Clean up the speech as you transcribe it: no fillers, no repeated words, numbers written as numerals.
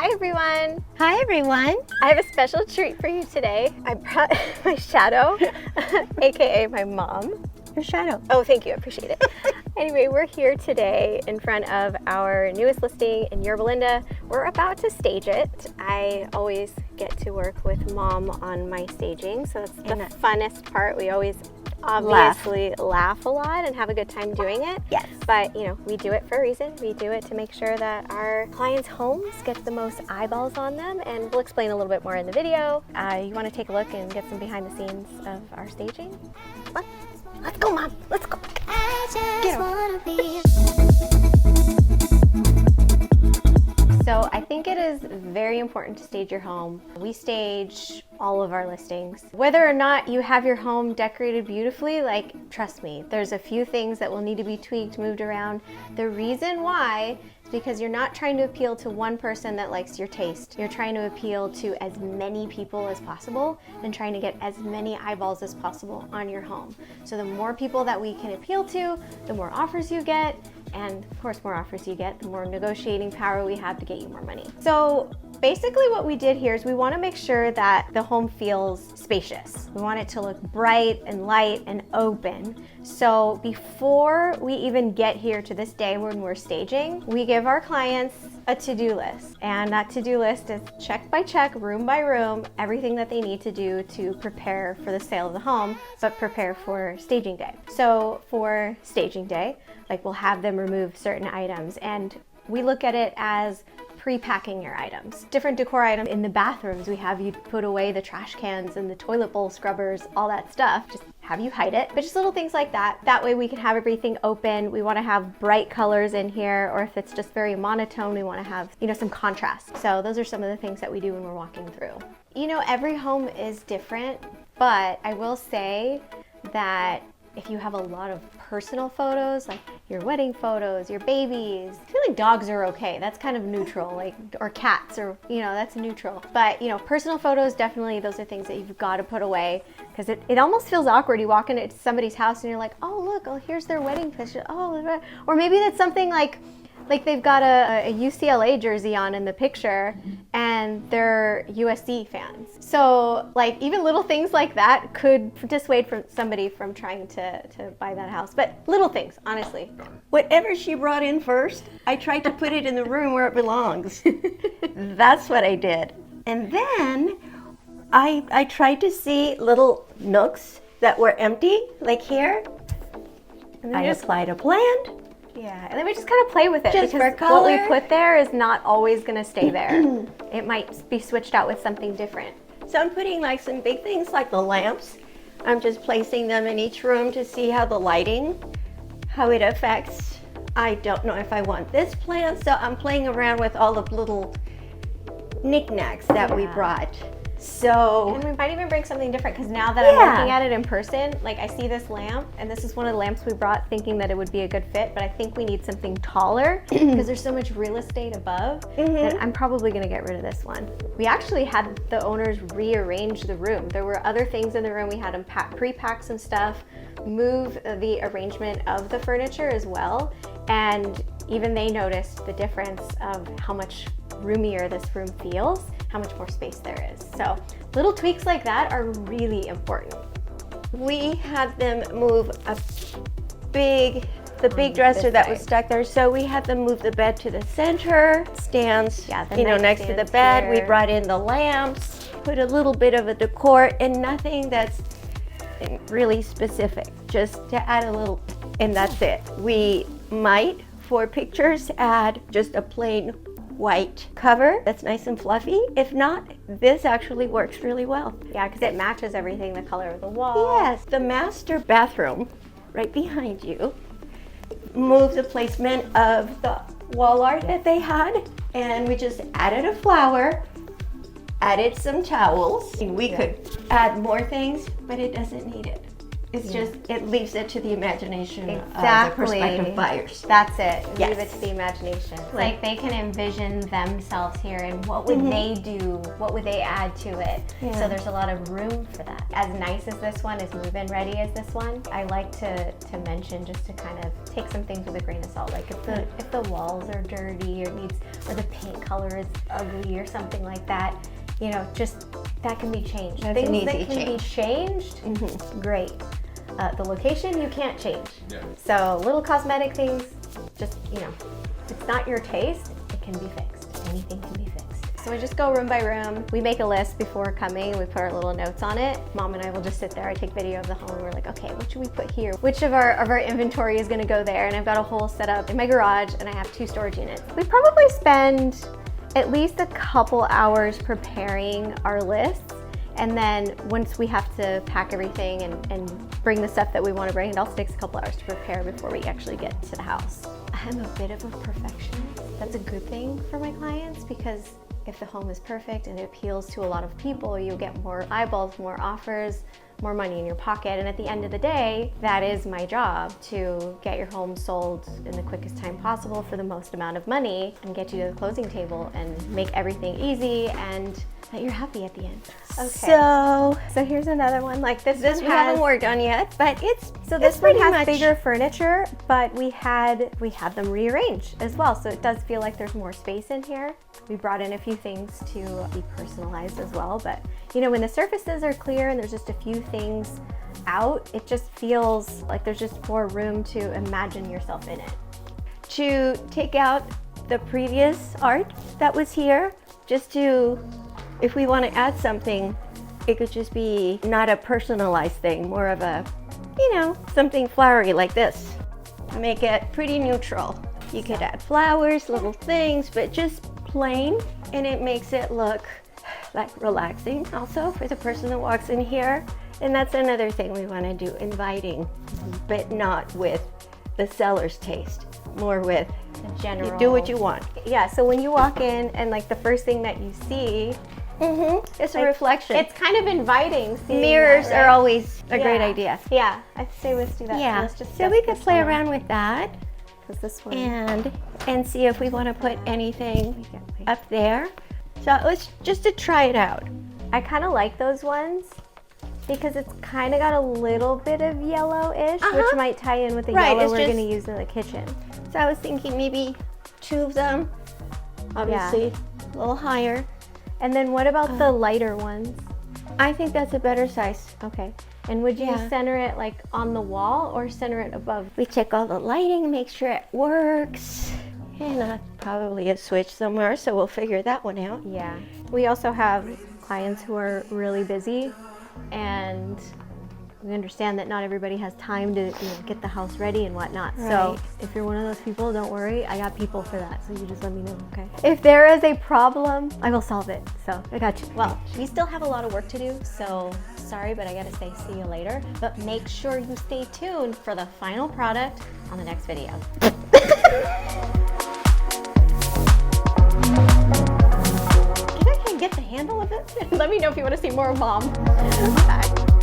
Hi everyone! Hi everyone! I have a special treat for you today. I brought my shadow, aka my mom. Your shadow. Oh, thank you, I appreciate it. Anyway, we're here today in front of our newest listing in Yorba Linda. We're about to stage it. I always get to work with Mom on my staging, so it's the funnest part. We always obviously laugh a lot and have a good time doing it. Yes. But you know, we do it for a reason. We do it to make sure that our clients' homes get the most eyeballs on them, and we'll explain a little bit more in the video. You want to take a look and get some behind the scenes of our staging? Let's go, Mom. Let's go. Get her. So I think it is very important to stage your home. We stage all of our listings. Whether or not you have your home decorated beautifully, like, trust me, there's a few things that will need to be tweaked, moved around. The reason why is because you're not trying to appeal to one person that likes your taste. You're trying to appeal to as many people as possible and trying to get as many eyeballs as possible on your home. So the more people that we can appeal to, the more offers you get, and of course, more offers you get, the more negotiating power we have to get you more money. So basically what we did here is we want to make sure that the home feels spacious. We want it to look bright and light and open. So before we even get here to this day when we're staging, we give our clients a to-do list. And that to-do list is check by check, room by room, everything that they need to do to prepare for the sale of the home, but prepare for staging day. So for staging day, like, we'll have them remove certain items, and we look at it as pre-packing your items. Different decor items in the bathrooms, we have you put away the trash cans and the toilet bowl scrubbers, all that stuff, just have you hide it. But just little things like that. That way we can have everything open. We want to have bright colors in here, or if it's just very monotone, we want to have, you know, some contrast. So those are some of the things that we do when we're walking through. You know, every home is different, but I will say that if you have a lot of personal photos, like your wedding photos, your babies, I feel like dogs are okay. That's kind of neutral, like, or cats, or, you know, that's neutral. But, you know, personal photos, definitely, those are things that you've got to put away, because it almost feels awkward. You walk into somebody's house and you're like, oh, look, oh, here's their wedding picture. Oh, or maybe that's something like they've got a UCLA jersey on in the picture and they're USC fans. So like even little things like that could dissuade somebody from trying to buy that house. But little things, honestly. Whatever she brought in first, I tried to put it in the room where it belongs. That's what I did. And then I tried to see little nooks that were empty, like here. And I applied a plant. Yeah, and then we just kind of play with it, just because for color. What we put there is not always going to stay there. It might be switched out with something different. So I'm putting like some big things like the lamps. I'm just placing them in each room to see how the lighting, how it affects. I don't know if I want this plant, so I'm playing around with all the little knickknacks that we brought. So, and we might even bring something different, because now that I'm looking at it in person, like I see this lamp, and this is one of the lamps we brought thinking that it would be a good fit, but I think we need something taller because there's so much real estate above that I'm probably going to get rid of this one. We actually had the owners rearrange the room. There were other things in the room. We had them pre-pack some stuff, move the arrangement of the furniture as well, and even they noticed the difference of how much roomier this room feels, how much more space there is. So little tweaks like that are really important. We had them move the big dresser that was stuck there. So we had them move the bed to the center, stands, you know, next to the bed. Here. We brought in the lamps, put a little bit of a decor, and nothing that's really specific, just to add a little, and that's it. We might, for pictures, add just a plain white cover that's nice and fluffy. If not, this actually works really well. Yeah, because it matches everything, the color of the wall. Yes, the master bathroom right behind you. Move the placement of the wall art that they had, and we just added a flower, added some towels. We could add more things, but it doesn't need it. It's just, it leaves it to the imagination of the Exactly. prospective buyers. That's it. Yes. Leave it to the imagination. Right. Like they can envision themselves here and what would they do? What would they add to it? Yeah. So there's a lot of room for that. As nice as this one, as move-in ready as this one, I like to mention just to kind of take some things with a grain of salt. Like if the walls are dirty or the paint color is ugly or something like that, you know, just that can be changed. That's Things an easy that can change. be changed, great. The location you can't change. Yeah. So little cosmetic things, just, you know, if it's not your taste, it can be fixed. Anything can be fixed. So we just go room by room. We make a list before coming and we put our little notes on it. Mom and I will just sit there. I take video of the home and we're like, okay, what should we put here? Which of our inventory is gonna go there? And I've got a whole setup in my garage and I have 2 storage units. We probably spend at least a couple hours preparing our lists. And then once we have to pack everything and bring the stuff that we want to bring, it also takes a couple hours to prepare before we actually get to the house. I'm a bit of a perfectionist. That's a good thing for my clients because if the home is perfect and it appeals to a lot of people, you'll get more eyeballs, more offers, more money in your pocket. And at the end of the day, that is my job, to get your home sold in the quickest time possible for the most amount of money and get you to the closing table and make everything easy and that you're happy at the end. Okay. So here's another one. Like this This one we haven't worked on yet, but this one has much bigger furniture, but we had them rearranged as well. So it does feel like there's more space in here. We brought in a few things to be personalized as well. But you know, when the surfaces are clear and there's just a few things out, it just feels like there's just more room to imagine yourself in it. to take out the previous art that was here, just to, if we want to add something, it could just be not a personalized thing, more of a, you know, something flowery like this. Make it pretty neutral. You could add flowers, little things, but just plain, and it makes it look like relaxing also for the person that walks in here. And that's another thing we want to do, inviting, but not with the seller's taste, more with The general. you do what you want. Yeah. So when you walk in and like the first thing that you see, It's a like, reflection. it's kind of inviting. seeing Mirrors that, right? are always a great Yeah. idea. Yeah, I'd say let's do that. Yeah, Let's just so dust we could this play one around with that because this one. and see if we want to put anything I up there. So let's just to try it out. kind of like those ones because it's kind of got a little bit of yellow-ish, which might tie in with the Right, yellow it's we're just- going to use in the kitchen. So I was thinking maybe 2 of them, obviously a little higher. And then what about the lighter ones? I think that's a better size. Okay. And would you Yeah. center it like on the wall or center it above? We check all the lighting, make sure it works, and probably a switch somewhere, so we'll figure that one out. Yeah. We also have clients who are really busy, and we understand that not everybody has time to get the house ready and whatnot. So Right. if you're one of those people, don't worry. I got people for that. So you just let me know, okay? If there is a problem, I will solve it. So I got you. Well, we still have a lot of work to do. So sorry, but I got to say see you later. But make sure you stay tuned for the final product on the next video. Can I get the handle of it? Let me know if you want to see more of Mom. Bye.